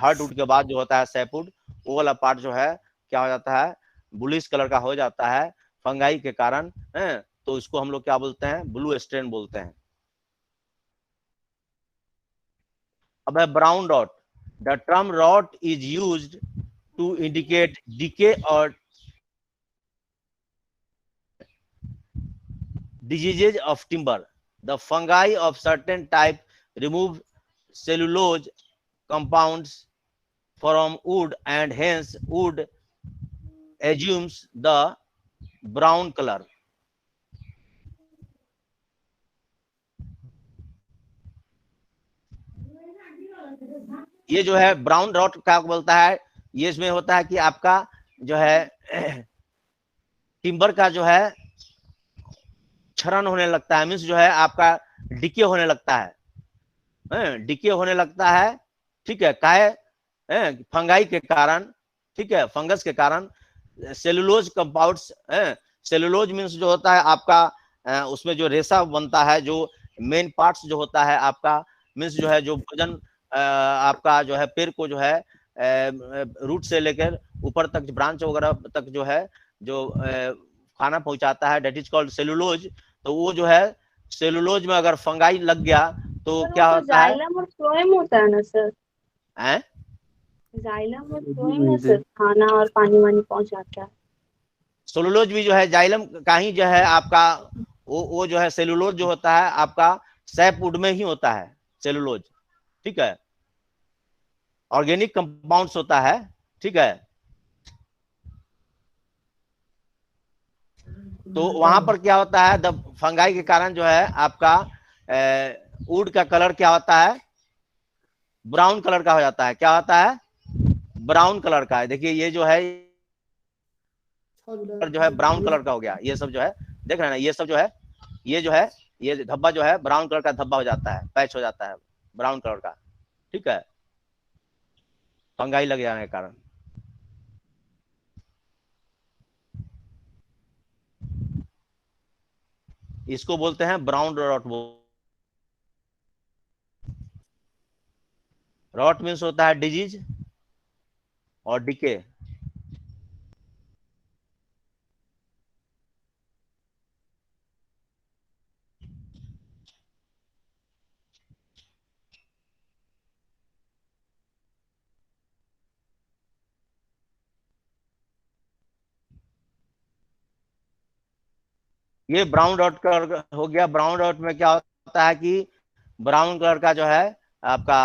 हार्ट वुड के बाद जो होता है सैपवुड, वो वाला पार्ट जो है क्या हो जाता है, ब्लूइश कलर का हो जाता है फंगाई के कारण तो इसको हम लोग क्या बोलते हैं, ब्लू स्टेन बोलते हैं। अब है brown rot. The term rot is used to indicate decay और diseases of timber. The fungi of certain type remove cellulose compounds from wood and hence wood assumes the brown color. ये जो है brown rot क्या बोलता है, ये इसमें होता है कि आपका जो है टिम्बर का जो है क्षरण होने लगता है, मीन्स जो है आपका डिके होने लगता है, डिके होने लगता है, ठीक है, काहे फंगाई के कारण, ठीक है, फंगस के कारण। सेलुलोज कंपाउंड्स, सेलुलोज मीन्स जो होता है आपका उसमें जो रेशा बनता है, जो मेन पार्ट्स जो होता है आपका, मीन्स जो है जो भोजन आपका जो है पेड़ को जो है रूट से लेकर ऊपर तक ब्रांच वगैरह तक जो है जो खाना पहुंचाता है, डेट इज कॉल्ड सेलुलोज। तो वो जो है सेलुलोज में अगर फंगाई लग गया तो क्या होता है, जाइलम और फ्लोएम होता है ना सर? जाइलम और फ्लोएम ना सर, खाना और पानी वानी पहुंचाता है। सेलुलोज भी जो है जाइलम का ही जो है आपका वो जो है सेलुलोज जो होता है आपका सैपवुड में ही होता है सेलुलोज, ठीक है, ऑर्गेनिक कंपाउंड्स होता है, ठीक है। तो वहां पर क्या होता है, द फंगाई के कारण जो है आपका वुड का कलर क्या होता है, ब्राउन कलर का हो जाता है। क्या होता है, ब्राउन कलर का है। देखिए ये जो है ब्राउन कलर का हो गया, ये सब जो है देख रहे हैं ना, ये सब जो है ये जो है ये धब्बा जो है ब्राउन कलर का धब्बा हो जाता है, पैच हो जाता है ब्राउन कलर का, ठीक है, फंगाई लग जाने के कारण। इसको बोलते हैं ब्राउन रॉट। रॉट मीन्स होता है डिजीज और डिके। ये ब्राउन डॉट कलर हो गया। ब्राउन डॉट में क्या होता है कि ब्राउन कलर का जो है आपका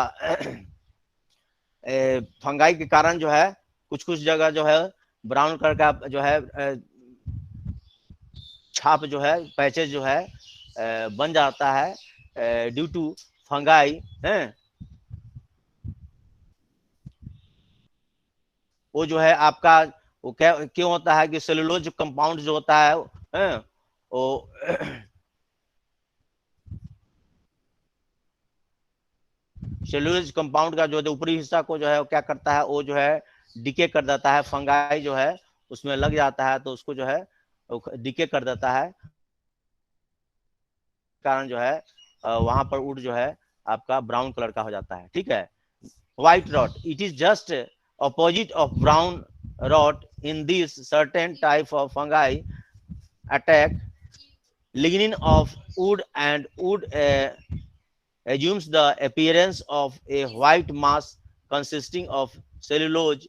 फंगाई के कारण जो है कुछ कुछ जगह जो है ब्राउन कलर का जो है छाप जो है पैचेज जो है बन जाता है ड्यू टू फंगाई है। वो जो है आपका वो क्या क्यों होता है कि सेलुलोज कंपाउंड जो होता है वो सेलुलोज कंपाउंड का जो ऊपरी हिस्सा को जो है वो क्या करता है, वो जो है डिके कर देता है, फंगाई जो है उसमें लग जाता है तो उसको जो है डिके कर देता है, कारण जो है वहां पर वुड जो है आपका ब्राउन कलर का हो जाता है, ठीक है। White rot, it is just opposite of brown rot. In this, certain type of fungi attack lignin of wood, and wood assumes the appearance of a white mass consisting of cellulose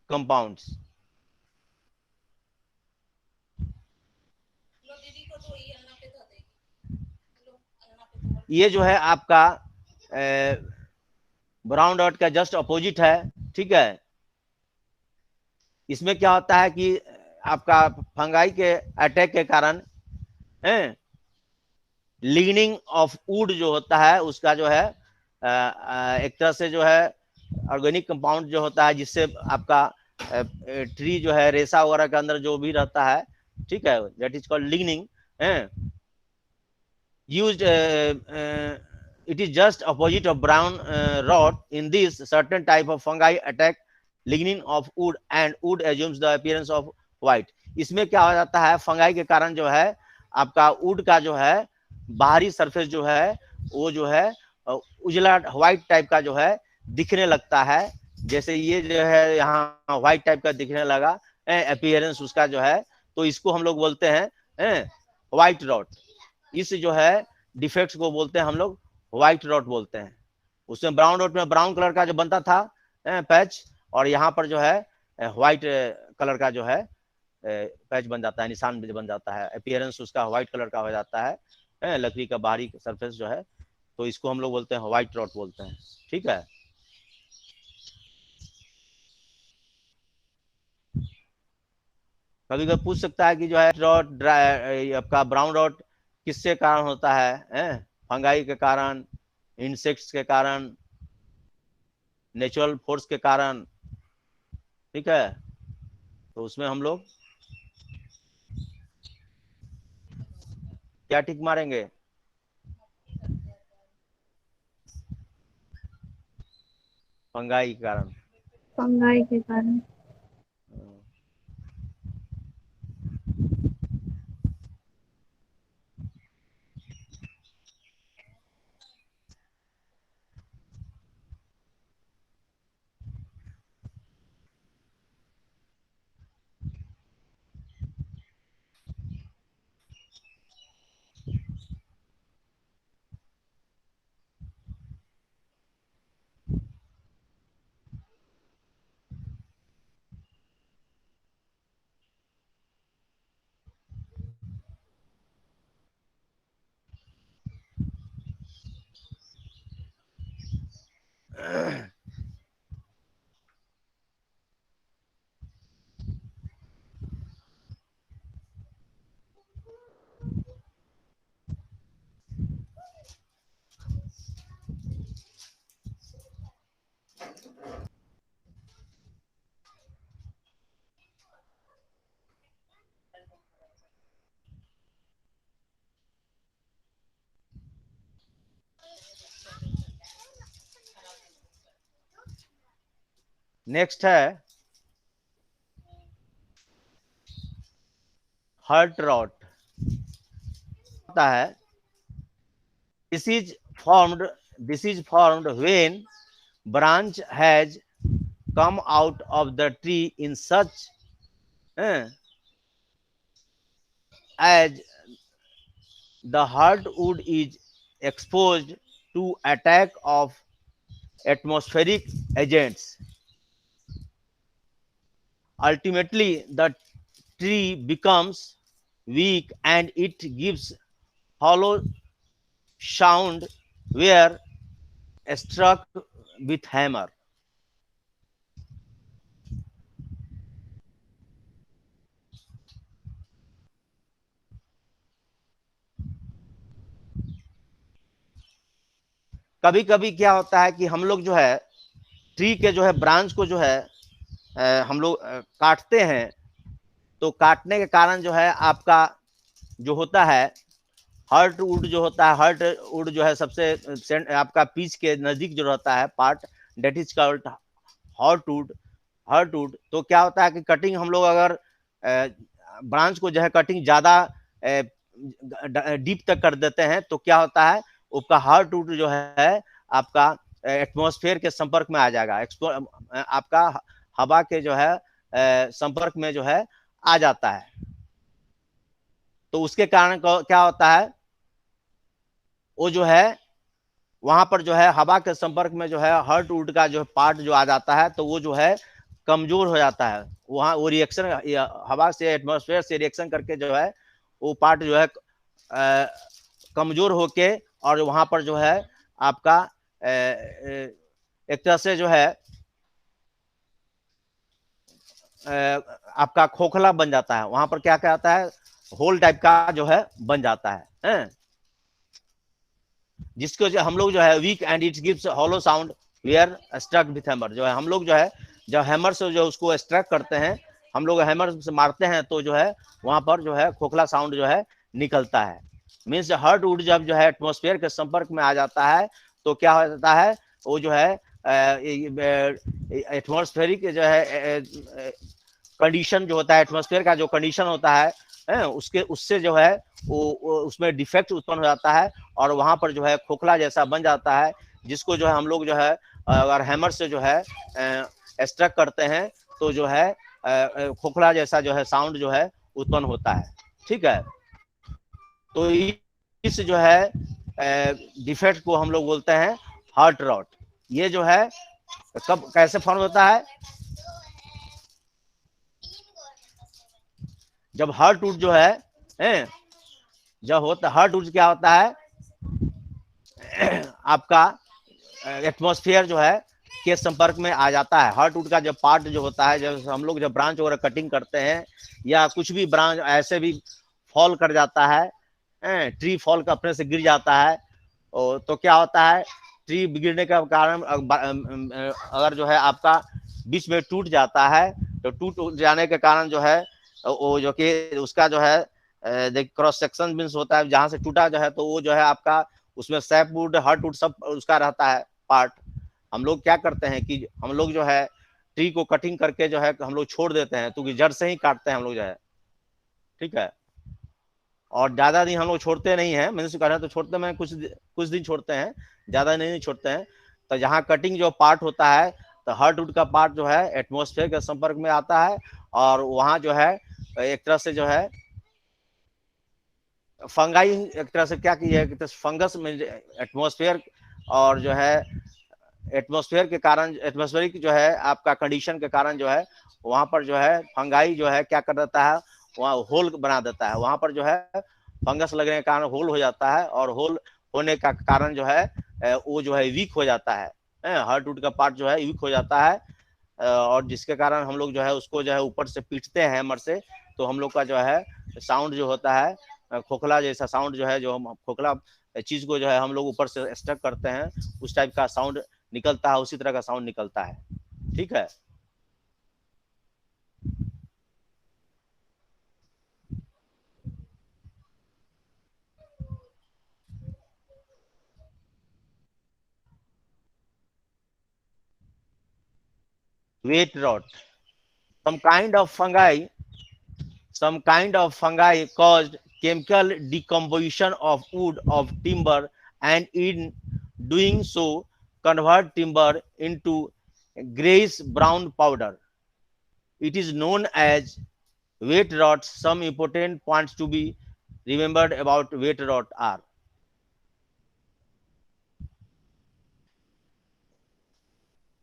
compounds. ये जो है आपका brown dot का just opposite है, ठीक है। इसमें क्या होता है कि आपका फंगाई के अटैक के कारण लिग्निंग ऑफ वुड जो होता है उसका जो है एक तरह से जो है ऑर्गेनिक कंपाउंड जो होता है जिससे आपका ट्री जो है रेसा वगैरह के अंदर जो भी रहता है, ठीक है, that is called lignin used it is just opposite of brown rot. In this, certain type of fungi attack lignin of wood, and wood assumes the appearance of white. इसमें क्या हो जाता है, फंगाई के कारण जो है आपका वुड का जो है बाहरी सरफेस जो है वो जो है उजला व्हाइट टाइप का जो है दिखने लगता है, जैसे ये जो है यहाँ व्हाइट टाइप का दिखने लगा अपीयरेंस उसका जो है, तो इसको हम लोग बोलते हैं व्हाइट रॉट। इस जो है डिफेक्ट्स को बोलते हैं हम लोग व्हाइट रॉट बोलते हैं। उसमें ब्राउन रॉट में ब्राउन कलर का जो बनता था पैच, और यहाँ पर जो है व्हाइट कलर का जो है पैच बन जाता है, निशान बन जाता है, अपीयरेंस उसका व्हाइट कलर का हो जाता है लकड़ी का बाहरी सरफेस जो है, तो इसको हम लोग बोलते हैं व्हाइट रॉट बोलते हैं, ठीक है। कभी कभी पूछ सकता है कि जो है रॉट आपका ब्राउन रॉट किससे कारण होता है फंगाई के कारण, इंसेक्ट्स के कारण, नेचुरल फोर्स के कारण, ठीक है। तो उसमें हम लोग क्या टिक मारेंगे, फंगाई के कारण। फंगाई के कारण। नेक्स्ट है हर्ट रॉट होता है। This is formed. This is formed when branch has come out of the tree in such as the hardwood is exposed to attack of atmospheric agents. Ultimately, the tree becomes weak and it gives hollow sound where struck with hammer. कभी कभी क्या होता है कि हम लोग जो है ट्री के जो है ब्रांच को जो है हम लोग काटते हैं, तो काटने के कारण जो है आपका जो होता है हर्ट वुड जो होता है, हर्ट वुड जो है सबसे आपका पीच के नजदीक जो रहता है part, that is called heartwood. Heartwood तो क्या होता है कि कटिंग हम लोग अगर ब्रांच को जो है कटिंग ज्यादा डीप तक कर देते हैं तो क्या होता है उसका हर्ट वुड जो है आपका एटमॉस्फेयर के संपर्क में आ जाएगा, आपका हवा के जो है संपर्क में जो है आ जाता है। तो उसके कारण क्या होता है वो जो है वहां पर जो है हवा के संपर्क में जो है हर्ट वुड का जो पार्ट जो आ जाता है तो वो जो है कमजोर हो जाता है। वहां वो रिएक्शन हवा से एटमॉस्फेयर से रिएक्शन करके जो है वो पार्ट जो है कमजोर होके और वहां पर जो है आपका एक तरह से जो है आपका खोखला बन जाता है। वहां पर क्या कहता है होल टाइप का जो है बन जाता है जिसको जो हम लोग जो है weak and it gives hollow sound where struck with hammer. जो है हम लोग जो है जब हैमर से जो उसको स्ट्रक करते हैं, हम लोग हैमर से मारते हैं तो जो है वहां पर जो है खोखला साउंड जो है निकलता है। मीन्स हर्ट वुड जब जो है एटमॉस्फेयर के संपर्क में आ जाता है तो क्या हो जाता है वो जो है एटमॉस्फेरिक जो है कंडीशन जो होता है, एटमॉस्फेयर का जो कंडीशन होता है उसके उससे जो है वो उसमें डिफेक्ट उत्पन्न हो जाता है और वहां पर जो है खोखला जैसा बन जाता है, जिसको जो है हम लोग जो है अगर हैमर से जो है स्ट्रक करते हैं तो जो है खोखला जैसा जो है साउंड जो है उत्पन्न होता है। ठीक है, तो इस जो है डिफेक्ट को हम लोग बोलते हैं हर्ट रॉट। ये जो है कब कैसे फॉर्म होता है, जब हर्ट वुड जो है जब होता हर्ट वुड क्या होता है आपका एटमॉस्फेयर जो है के संपर्क में आ जाता है। हर्ट वुड का जब पार्ट जो होता है, जब हम लोग जब ब्रांच वगैरह कटिंग करते हैं या कुछ भी ब्रांच ऐसे भी फॉल कर जाता है, ट्री फॉल का अपने से गिर जाता है, तो क्या होता है ट्री गिरने का कारण अगर जो है आपका बीच में टूट जाता है तो टूट जाने के कारण जो है वो जो कि उसका जो है क्रॉस सेक्शन मीन्स होता है जहां से टूटा जो है तो वो जो है आपका उसमें सैप वुड हर्ट वुड सब उसका रहता है पार्ट। हम लोग क्या करते हैं कि हम लोग जो है ट्री को कटिंग करके जो है हम लोग छोड़ देते हैं, तो जड़ से ही काटते हैं हम लोग जो है। ठीक है, और ज्यादा दिन हम लोग छोड़ते नहीं है, मैंने कहा तो छोड़ते में कुछ दिन छोड़ते हैं, ज्यादा नहीं छोड़ते हैं। तो जहाँ कटिंग जो पार्ट होता है तो हर्ट वुड का पार्ट जो है एटमॉस्फेयर के संपर्क में आता है और वहां जो है एक तरह से जो है फंगाई एक तरह से क्या की है फंगस में एटमॉस्फेयर और जो है एटमॉस्फेयर के कारण एटमॉस्फेरिक जो है आपका कंडीशन के कारण जो है वहां पर जो है फंगाई जो है क्या कर देता है वहाँ होल बना देता है, वहां पर जो है फंगस लगने के कारण होल हो जाता है और होल होने का कारण जो है वो जो है वीक हो जाता है, हार्ट वुड का पार्ट जो है वीक हो जाता है और जिसके कारण हम लोग जो है उसको जो है ऊपर से पीटते हैं हैमर से, तो हम लोग का जो है साउंड जो होता है खोखला जैसा साउंड जो है जो हम खोखला चीज को जो है हम लोग ऊपर से स्ट्रक करते हैं उस टाइप का साउंड निकलता है, उसी तरह का साउंड निकलता है। ठीक है, wet rot. Some kind of fungi caused chemical decomposition of wood of timber, and in doing so convert timber into grayish brown powder. It is known as wet rot. Some important points to be remembered about wet rot are: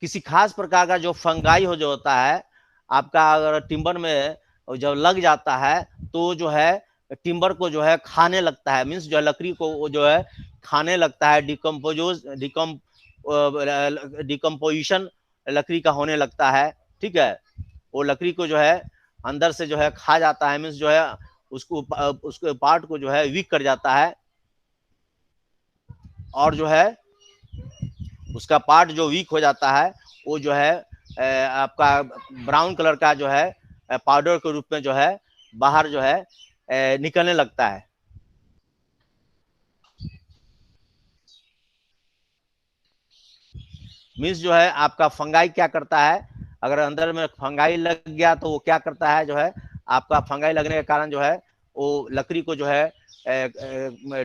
किसी खास प्रकार का जो fungi हो जो होता है आपका, अगर टिम्बर में जब लग जाता है तो जो है टिम्बर को जो है खाने लगता है, मीन्स जो है लकड़ी को वो जो है खाने लगता है, डिकम्पोजिशन लकड़ी का होने लगता है। ठीक है, वो लकड़ी को जो है अंदर से जो है खा जाता है, मीन्स जो है उसको पार्ट को जो है वीक कर जाता है, और जो है उसका पार्ट जो वीक हो जाता है वो जो है आपका ब्राउन कलर का जो है पाउडर के रूप में जो है बाहर जो है निकलने लगता है। मीन्स जो है आपका फंगाई क्या करता है, अगर अंदर में फंगाई लग गया तो वो क्या करता है, जो है आपका फंगाई लगने के कारण जो है वो लकड़ी को जो है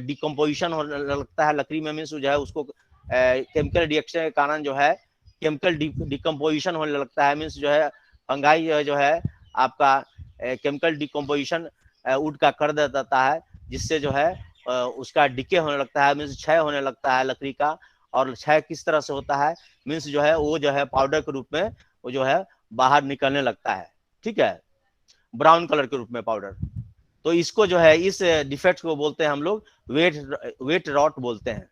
डिकम्पोजिशन होने लगता है लकड़ी में, मीन्स जो है उसको केमिकल रिएक्शन के कारण जो है केमिकल डिकम्पोजिशन होने लगता है। मीन्स जो है फंगाई जो है आपका केमिकल डिकम्पोजिशन वुड का कर देता है, जिससे जो है उसका डिके होने लगता है, मीन्स क्षय होने लगता है लकड़ी का। और क्षय किस तरह से होता है, मीन्स जो है वो जो है पाउडर के रूप में वो जो है बाहर निकलने लगता है। ठीक है, ब्राउन कलर के रूप में पाउडर। तो इसको जो है इस डिफेक्ट को बोलते हैं हम लोग वेट रॉट बोलते हैं।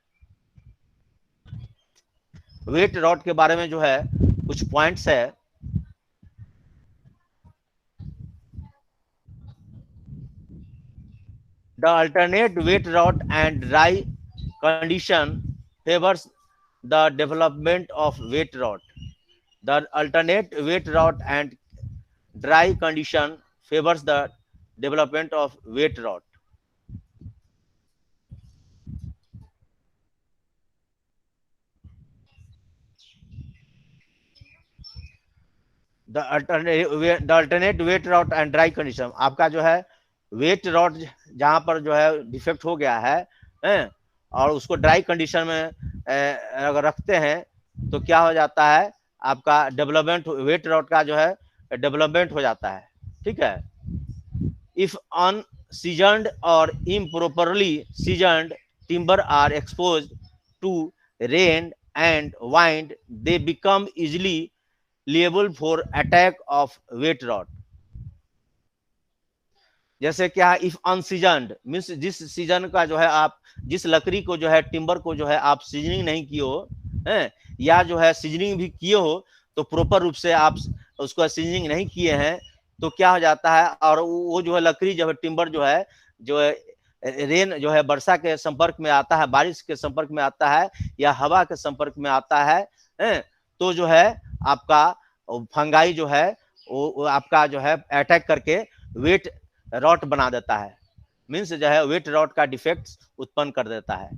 वेट रॉट के बारे में जो है कुछ पॉइंट्स है। The alternate wet rot and dry condition favors the development of wet rot. The alternate wet rot and dry condition favors the development of wet rot. The alternate wet rot and dry condition, आपका जो है wait rot जहां पर जो है defect हो गया है और उसको ड्राई कंडीशन में अगर रखते हैं तो क्या हो जाता है, आपका डेवलपमेंट वेट रॉट का जो है डेवलपमेंट हो जाता है। ठीक है, इफ अनसीजन्ड और improperly seasoned timber are exposed to rain and wind, they become easily liable for attack of wet rot. जैसे क्या, इफ अनसीजन्ड मीन्स जिस सीजन का जो है आप जिस लकड़ी को जो है टिम्बर को जो है आप सीजनिंग नहीं किए हो हैं, या जो है सीजनिंग भी किए हो तो प्रॉपर रूप से आप उसको सीजनिंग नहीं किए हैं, तो क्या हो जाता है, और वो जो है लकड़ी जो है टिम्बर जो है रेन जो है वर्षा के संपर्क में आता है, बारिश के संपर्क में आता है या हवा के संपर्क में आता है तो जो है आपका फंगाई जो है वो आपका जो है अटैक करके वेट रॉट बना देता है, मीन्स जो है वेट रॉट का डिफेक्ट उत्पन्न कर देता है।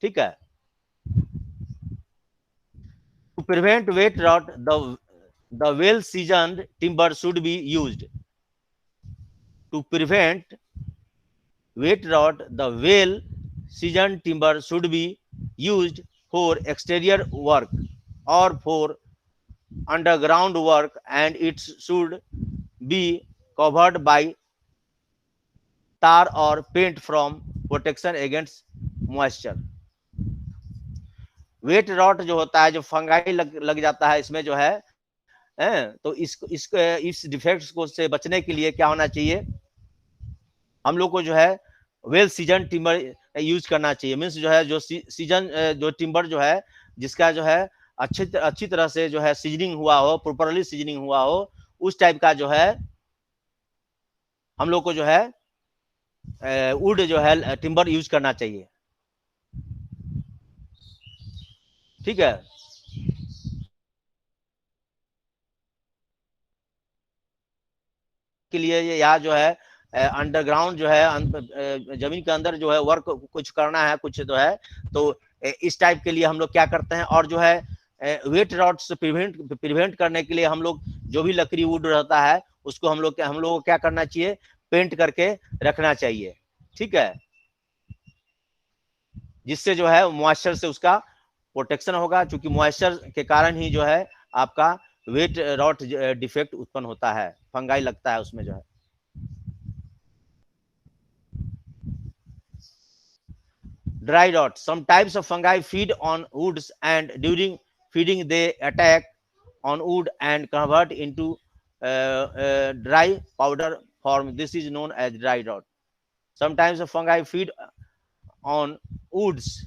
ठीक है, to prevent wet rot the well seasoned timber should be used. To prevent wet rot the well seasoned timber should be used for exterior work और for underground work, and it should be covered by tar और paint from protection against moisture. Wet rot जो होता है, जो fungi लग जाता है इसमें जो है तो इस डिफेक्ट्स को से बचने के लिए क्या होना चाहिए, हम लोग को जो है वेल सीजन टिम्बर यूज करना चाहिए। मीन्स जो है जो सीजन जो टिम्बर जो है जिसका जो है अच्छी तरह से जो है सीजनिंग हुआ हो, प्रॉपरली सीजनिंग हुआ हो, उस टाइप का जो है हम लोग को जो है वुड जो है टिम्बर यूज करना चाहिए। ठीक है, के लिए या जो है अंडरग्राउंड जो है जमीन के अंदर जो है वर्क कुछ करना है कुछ जो है, तो इस टाइप के लिए हम लोग क्या करते हैं, और जो है वेट रॉट से प्रिवेंट करने के लिए हम लोग जो भी लकड़ी वुड रहता है उसको हम लोग को क्या करना चाहिए, पेंट करके रखना चाहिए, ठीक है, जिससे जो है मॉइस्चर से उसका प्रोटेक्शन होगा, क्योंकि मॉइस्चर के कारण ही जो है आपका वेट रॉट डिफेक्ट उत्पन्न होता है, फंगाई लगता है उसमें जो है। Dry rot. Some types of fungi feed on woods, and during feeding they attack on wood and convert into dry powder form. This is known as dry rot. Sometimes the fungi feed on woods.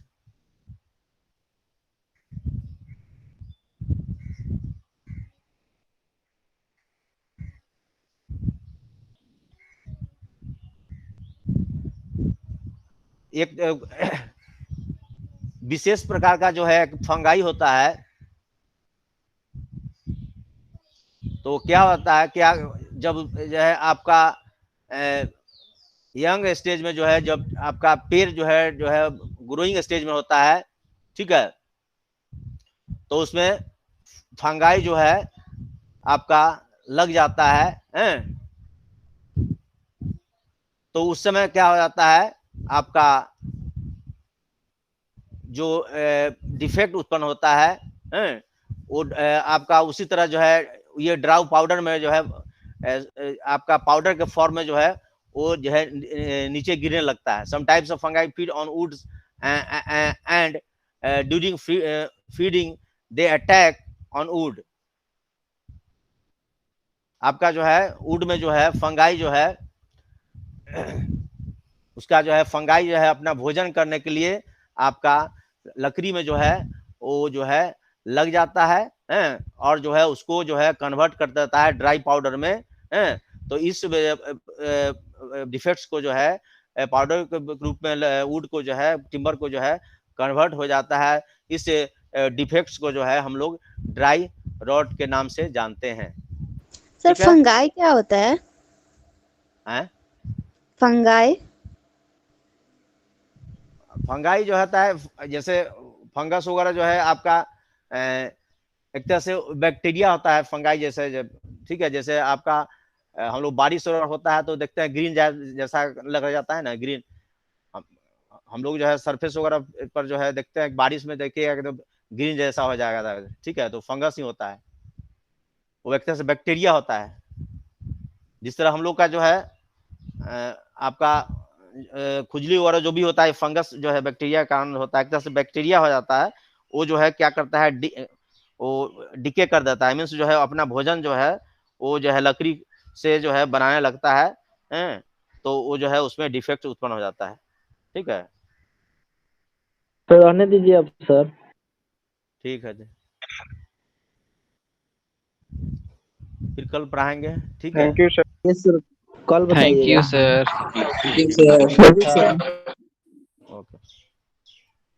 एक विशेष प्रकार का जो है fungi होता है, तो क्या होता है, क्या जब जो है आपका यंग स्टेज में जो है, जब आपका पेड़ जो है ग्रोइंग स्टेज में होता है, ठीक है, तो उसमें फंगाई जो है आपका लग जाता है, तो उस समय क्या हो जाता है, आपका जो डिफेक्ट उत्पन्न होता है वो आपका उसी तरह जो है ये ड्राउ पाउडर में जो है आपका पाउडर के फॉर्म में जो है वो जो है नीचे गिरने लगता है। Some types of fungi feed on woods and during feeding they attack on wood. आपका जो है वुड में जो है फंगाई जो है उसका जो है फंगाई जो है अपना भोजन करने के लिए आपका लकड़ी में जो है वो जो है लग जाता है, और जो है उसको जो है कन्वर्ट कर देता है ड्राई पाउडर में, तो इस डिफेक्ट्स को जो है पाउडर के रूप में वुड को जो है टिम्बर को जो है कन्वर्ट हो जाता है। इस डिफेक्ट्स को जो है हम लोग ड्राई रॉट के नाम से जानते हैं। सर फंगाई क्या होता है? फंगाई फंगाई जो होता है जैसे फंगस वगैरह जो है आपका एक तरह से बैक्टीरिया होता है फंगाई जैसे, ठीक है, जैसे आपका हम लोग बारिश वगैरह होता है तो देखते हैं ग्रीन जैसा लग जाता है ना, ग्रीन, हम लोग जो है सरफेस वगैरह पर जो है देखते हैं बारिश में देखिएगा तो ग्रीन जैसा हो जाएगा, ठीक है, तो फंगस ही होता है, वो एक तरह से बैक्टीरिया होता है। जिस तरह हम लोग का जो है आपका खुजली वगैरह जो भी होता है फंगस जो है बैक्टीरिया के कारण होता है, एक तरह से बैक्टीरिया हो जाता है, वो जो है क्या करता है वो डिके कर देता है, मीन्स जो है अपना भोजन जो है वो जो है लकड़ी से जो है बनाने लगता है, तो वो जो है उसमें डिफेक्ट उत्पन्न हो जाता है, ठीक है। तो रहने दीजिए अब सर। ठीक है जी, फिर कल पढ़ाएंगे, ठीक है। Thank you sir. Yes sir, कल बताइए। Thank you sir.